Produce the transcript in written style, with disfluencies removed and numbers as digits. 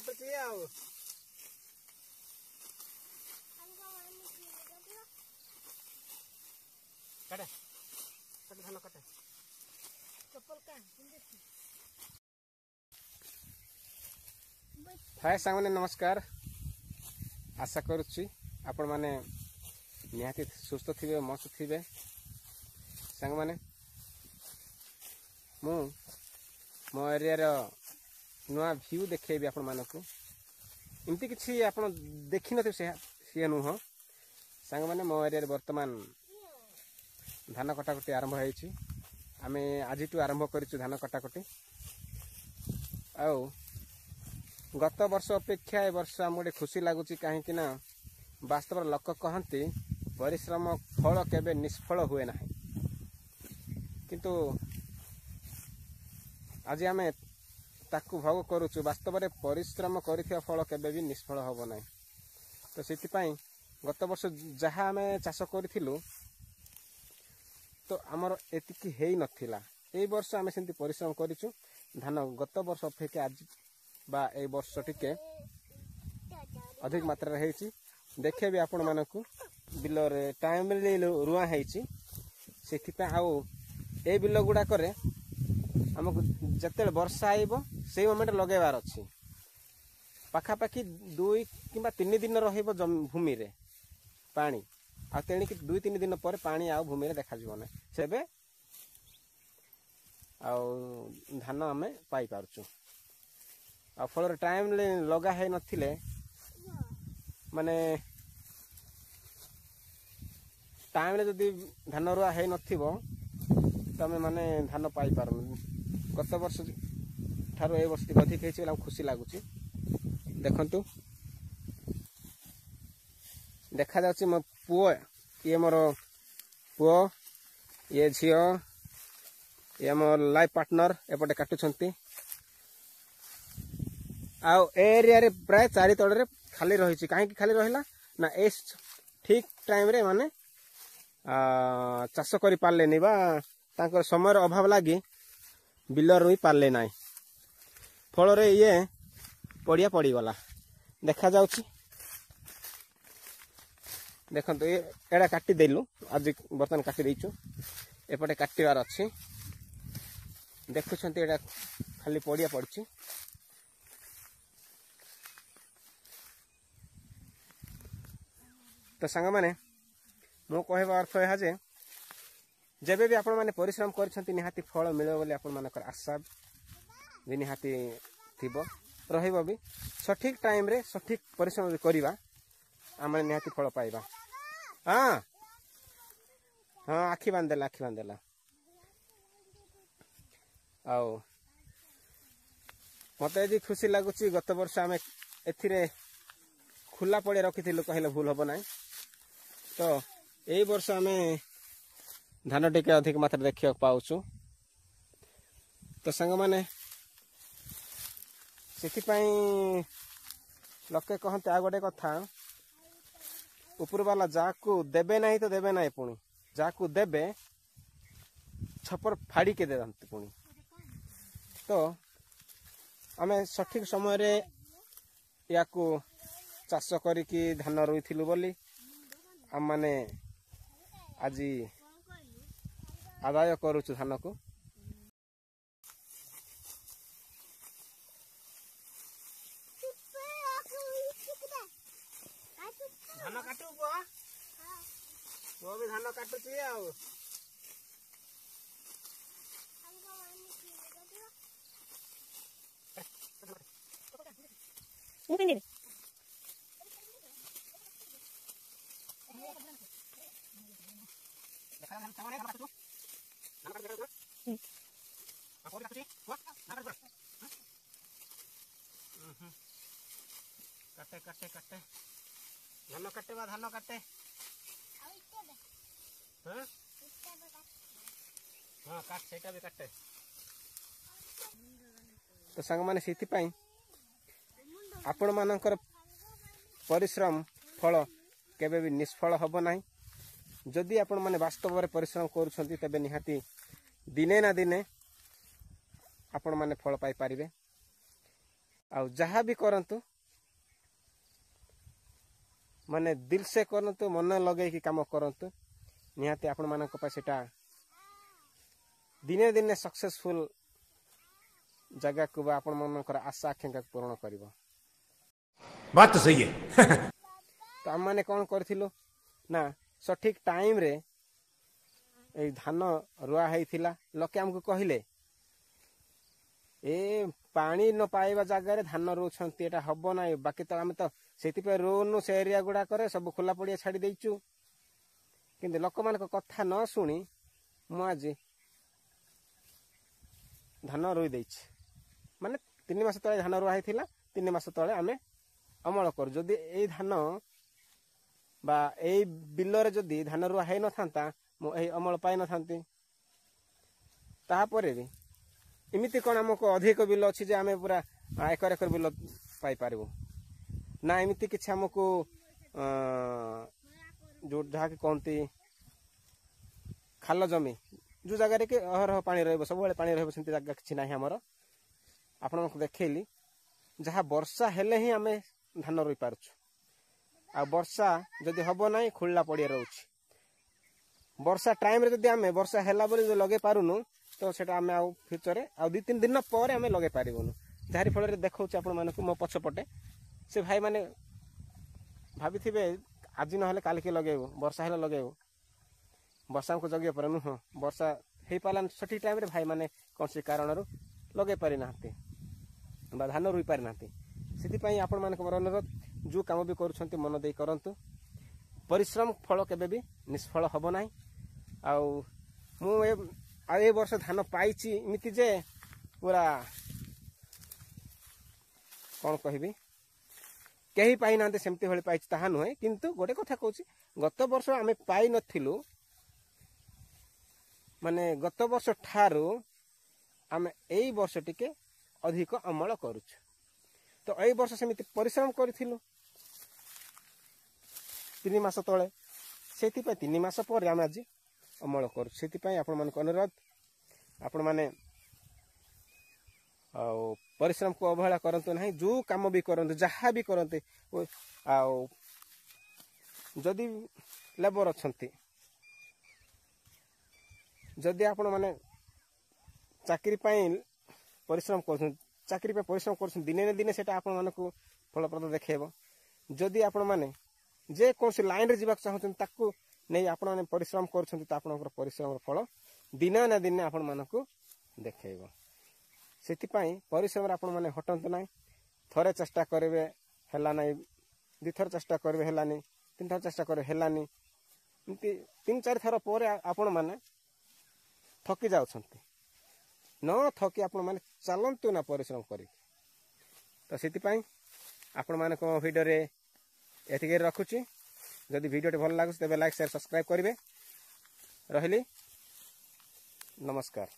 काटुची आउ काटे काटे धान काटे हाय सांग मैंने नमस्कार आशा करुच्ची आपण माने निहाती सुस्थ थिबे मस्त थिबे सांग माने मु मो एरिया रो नुआ व्यू देखेबी आपण मानकु इमती किछि आपण देखि नथि से नुह सांग माने मो एरिया रे वर्तमान धान कटाकटी आरंभ होईछि आमे आजिटु आरंभ करिछु धान कटाकटी आउ गत वर्ष अपेक्षा ए वर्ष आमको खुशी लगुच कहीं वास्तव लोक कहती परिश्रम फल केबे निष्फल हुए ना किंतु आज आम ताकू भोग करुचु वास्तव में परिश्रम कर फल केबे भी निष्फल हम ना तो से गत वर्ष जहाँ आम चाष करूँ तो आमर एतिकी है नथिला ए वर्ष आम से परिश्रम करूँ धान गत वर्ष अपेक्षा आज बा ए वर्ष टिके अधिक मात्रा है देखे भी आपण मानकु बिल टाइम रुआ है ए बिल गुड़ा करे आमको जिते वर्षा आइब से मोमेंट लगेबार अच्छी पाखापाखि 2 कि 3 दिन भूमि रे पानी आ तेणिक 2-3 दिन पर पानी आ भूमि रे देखा जीवन सेबे आ धान आम पाई पारचु आ फल टाइम लगा है नथिले माने टाइम ले जदि धान रुआ है नथिबो तो आम माने धान पाई पारु गत वर्ष ठारो ए वर्ष अधिक है खुशी लगुच देखंतु देखा जाउची मो पुओ ये मोर पुओ ये झियो ये मोर लाइफ पार्टनर एपटे काटुछंती आउ एरिया रे प्राय 4 तड़ रे खाली रही कहीं खाली रहा ना ए ठीक टाइम रे माने चाष कर पारे बा तांकर समय अभाव लगी बिल रुई पारे ना फल रे ये पड़िया पड़गला देखा जाउची देखो एड़ा काटी देलु आज बर्तमान काटी देचु एपटे काटिबार अच्छी देखुछंती एड़ा खाली पड़िया पड़ची तो सांग माने मो कहवा अर्थ है जे जेबे भी आपण माने परिश्रम करछंती निहाती फल मिले बोली आपण मानकर आशा भी निहाती थिबो रहिबो भी सठिक टाइम रे सठिक परिश्रम भी करिबा आमे निहाती फल पाइबा हां हां आखि बांधेला आउ मते जी खुशी लागुची गत वर्ष आमे एथिरे खुला पड़े रखिथिलु कहले भूल हबो नाही तो यही वर्ष आम धान टिके अधिक मात्रा देखा पाऊँ तो सांग माने लोके कहते आ गोटे कथा ऊपर वाला जाकू देबे नहीं तो देबे नहीं पुणी जाकू देबे छपर फाड़ी के देते पुणी तो आमे सठिक समय रे याकू चाष करिकी धान रुईथिलु बोली आम माने आज आदाय करुचु धान को धान काटू वो भी धान काटुची आउ काटे काटे काटे धान काटे बा धान काटे हाँ हाँ काट सेटा भी काटे तो सांग माने सेति पई आपण मानकर परिश्रम फल केबे भी निष्फल हब नाही जदि आपण माने वास्तव में परिश्रम करूछंती तबे निहाती दिने ना दिने आपण माने फल पाई पारिबे। ଆଉ ଯାହା ବି କରନ୍ତୁ ମାନେ ଦିଲ ସେ କରନ୍ତୁ, ମନ ଲଗେଇକି କାମ କରନ୍ତୁ, ନିହାତି ଆପଣମାନଙ୍କ ପାଇଁ ସେଇଟା ଦିନେ ଦିନେ ସକ୍ସେସଫୁଲ ଜାଗାକୁ ବା ଆପଣମାନଙ୍କର ଆଶା ଆକାଂକ୍ଷାକୁ ପୂରଣ କରିବ। बात तो सही है। ତ ଆମମାନେ କ'ଣ କରିଥିଲୁ ନା ସଠିକ ଟାଇମରେ ଏଇ ଧାନ ରୁଆ ହେଇଥିଲା। ଲୋକେ ଆମକୁ କହିଲେ ଏ ପାଣି ନ ପାଇବା ଜାଗାରେ ଧାନ ରୋଉଛନ୍ତି, ଏଟା ହବ ନାହିଁ। ବାକି ତ ଆମେ ତ ସେଥିପାଇଁ ରୋଉନୁ, ସେ ଏରିଆ ଗୁଡାକରେ ସବୁ ଖୋଲା ପଡିଆ ଛାଡି ଦେଇଛୁ। କିନ୍ତୁ ଲୋକମାନଙ୍କ କଥା ନ ଶୁଣି ମୁଁ ଆଜି ଧାନ ରୋଇ ଦେଇଛି। ମାନେ 3 ମାସ ତଳେ ଧାନ ରୁଆ ହେଇଥିଲା, 3 ମାସ ତଳେ ଆମେ ଅମଳ କରୁ। ଯଦି ଏଇ ଧାନ ବା ଏଇ ବିଲରେ ଯଦି ଧାନ ରୁଆ ହେଇନଥାନ୍ତା, ମୁଁ ଏହି ଅମଳ ପାଇନଥାନ୍ତି। ତାପରେ ବି ଏମିତି କ'ଣ ଆମକୁ ଅଧିକ ବିଲ ଅଛି ଯେ ଆମେ ପୁରା ଏକର ଏକର ବିଲ ପାଇପାରିବୁ ନା? ଏମିତି କିଛି ଆମକୁ ଯେଉଁ ଯାହାକି କହନ୍ତି ଖାଲ ଜମି, ଯେଉଁ ଜାଗାରେ କି ଅହରହ ପାଣି ରହିବ, ସବୁବେଳେ ପାଣି ରହିବ, ସେମିତି ଜାଗା କିଛି ନାହିଁ ଆମର। ଆପଣଙ୍କୁ ଦେଖେଇଲି ଯାହା ବର୍ଷା ହେଲେ ହିଁ ଆମେ ଧାନ ରୋଇ ପାରୁଛୁ। ଆଉ ବର୍ଷା ଯଦି ହବ ନାହିଁ, ଖୋଳିଲା ପଡ଼ିଆ ରହୁଛି। ବର୍ଷା ଟାଇମରେ ଯଦି ଆମେ ବର୍ଷା ହେଲା ବୋଲି ଯଦି ଲଗେଇ ପାରୁନୁ, ତ ସେଇଟା ଆମେ ଆଉ ଫ୍ୟୁଚରରେ ଆଉ 2-3 ଦିନ ପରେ ଆମେ ଲଗେଇ ପାରିବୁନୁ। ଯାହାରି ଫଳରେ ଦେଖଉଛି ଆପଣମାନଙ୍କୁ ମୋ ପଛପଟେ ସେ ଭାଇମାନେ ଭାବିଥିବେ ଆଜି ନହେଲେ କାଲିକି ଲଗେଇବୁ, ବର୍ଷା ହେଲେ ଲଗେଇବୁ। ବର୍ଷାଙ୍କୁ ଜଗିବା ପରେ ନୁହଁ, ବର୍ଷା ହେଇପାରିଲାନି ସଠିକ ଟାଇମରେ, ଭାଇମାନେ କୌଣସି କାରଣରୁ ଲଗେଇ ପାରିନାହାନ୍ତି ବା ଧାନ ରୋଇ ପାରିନାହାନ୍ତି। ସେଥିପାଇଁ ଆପଣମାନଙ୍କ ମୋର ଅନୁରୋଧ, ଯେଉଁ କାମ ବି କରୁଛନ୍ତି ମନ ଦେଇ କରନ୍ତୁ। ପରିଶ୍ରମ ଫଳ କେବେ ବି ନିଷ୍ଫଳ ହେବ ନାହିଁ। ଆଉ ମୁଁ ଏ ବର୍ଷ ଧାନ ପାଇଛି ଏମିତି ଯେ ପୁରା କ'ଣ କହିବି, କେହି ପାଇନାହାନ୍ତି ସେମିତି ଭଳି ପାଇଛି ତାହା ନୁହେଁ। କିନ୍ତୁ ଗୋଟେ କଥା କହୁଛି, ଗତ ବର୍ଷ ଆମେ ପାଇନଥିଲୁ, ମାନେ ଗତ ବର୍ଷ ଠାରୁ ଆମେ ଏଇ ବର୍ଷ ଟିକେ ଅଧିକ ଅମଳ କରୁଛୁ। ତ ଏଇ ବର୍ଷ ସେମିତି ପରିଶ୍ରମ କରିଥିଲୁ 3 ମାସ ତଳେ, ସେଥିପାଇଁ 3 ମାସ ପରେ ଆମେ ଆଜି ଅମଳ କରୁଛୁ। ସେଥିପାଇଁ ଆପଣମାନଙ୍କୁ ଅନୁରୋଧ, ଆପଣମାନେ ଆଉ ପରିଶ୍ରମକୁ ଅବହେଳା କରନ୍ତୁ ନାହିଁ। ଯେଉଁ କାମ ବି କରନ୍ତୁ, ଯାହା ବି କରନ୍ତି, ଆଉ ଯଦି ଲେବର ଅଛନ୍ତି, ଯଦି ଆପଣମାନେ ଚାକିରି ପାଇଁ ପରିଶ୍ରମ କରୁଛନ୍ତି, ଚାକିରି ପାଇଁ ପରିଶ୍ରମ କରୁଛନ୍ତି, ଦିନେ ନା ଦିନେ ସେଇଟା ଆପଣମାନଙ୍କୁ ଫଳପ୍ରଦ ଦେଖେଇବ। ଯଦି ଆପଣମାନେ ଯେକୌଣସି ଲାଇନରେ ଯିବାକୁ ଚାହୁଁଛନ୍ତି, ତାକୁ ନେଇ ଆପଣମାନେ ପରିଶ୍ରମ କରୁଛନ୍ତି, ତ ଆପଣଙ୍କର ପରିଶ୍ରମର ଫଳ ଦିନେ ନା ଦିନେ ଆପଣମାନଙ୍କୁ ଦେଖେଇବ। ସେଥିପାଇଁ ପରିଶ୍ରମରେ ଆପଣମାନେ ହଟନ୍ତୁ ନାହିଁ। ଥରେ ଚେଷ୍ଟା କରିବେ ହେଲା ନାହିଁ, 2 ଥର ଚେଷ୍ଟା କରିବେ ହେଲାନି, 3 ଥର ଚେଷ୍ଟା କରିବେ ହେଲାନି, ଏମିତି 3-4 ଥର ପରେ ଆପଣମାନେ ଥକି ଯାଉଛନ୍ତି। ନ ଥକି ଆପଣମାନେ ଚାଲନ୍ତୁ ନା ପରିଶ୍ରମ କରିକି। ତ ସେଥିପାଇଁ ଆପଣମାନଙ୍କ ଭିଡ଼ିଓରେ ଏତିକି ରଖୁଛି। ଯଦି ଭିଡ଼ିଓଟି ଭଲ ଲାଗୁଛି ତେବେ ଲାଇକ୍, ସେୟାର, ସବସ୍କ୍ରାଇବ୍ କରିବେ। ରହିଲି, ନମସ୍କାର।